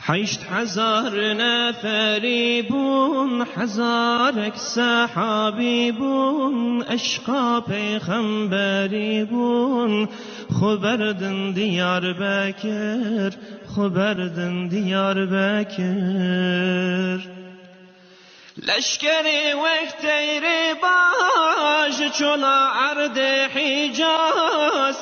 8,000 نفری بون، 1000 صحابی بون، اشقا پیغمبری بون، خبردن دیار بکر، خبردن دیار بکر. لشکری وقتی باش چلا عرض حجاز،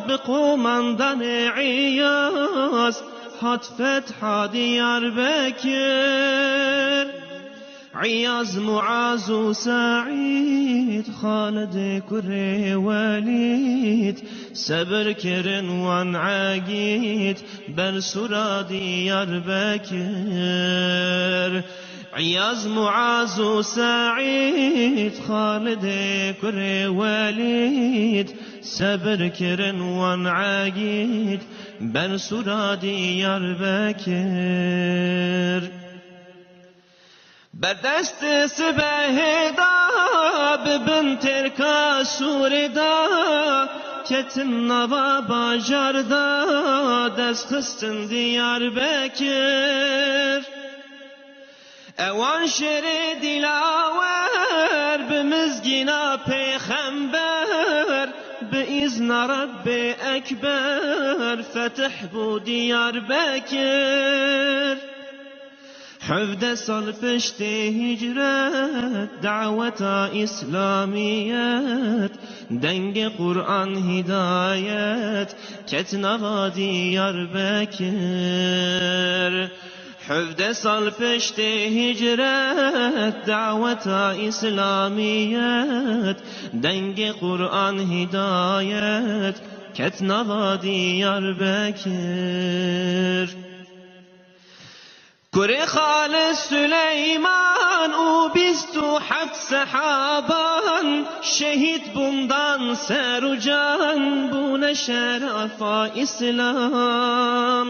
بقومندن عیاز هات فتح دیار بکر. عیاز معاذ و سعید، خالد کره ولید، صبر کرن وان عاقید بر سرا دیار بکر. عیاز معاذ و سعید، خالد کره ولید، صبر کرن وان عاقید بر سرا دیار بکر. بدست سبه دا ببن ترکا سور دا، کتن نوا باجار دا دست خستن دیار بکر. اوان شر دلاور بمزگینا پیغمبر، بإذن رب اکبر فتح بو دیار بکر. 17 سال پشت هجرت، دعوت اسلامیت، دنگ قرآن هدایت، کتنوا دیار بکر. 17 سال پشت هجرت، دعوت اسلامیت، دنگ قرآن هدایت، کتنوا دیار بکر. کره خالد سلیمان و 27 صحابان، شهید بوندن سر و جان بون شرف اسلام.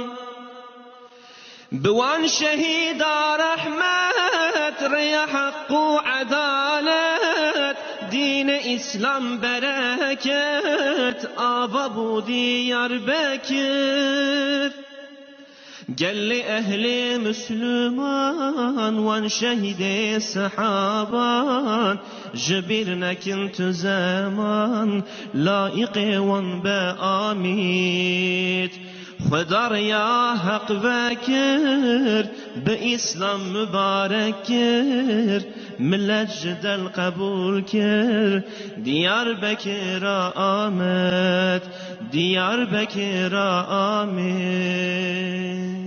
بوان شهید رحمت ری حق و عدالت، دین اسلام برکت آوا بو دیار بکر. قل اهل مسلمان وان شهید صحابان، جبیر نکنت زمان لائق وان بآمید. خدا یا حق وکر به اسلام مبارک کر، ملت جدل قبول کر. دیار بکر آمد، دیار بکر آمد.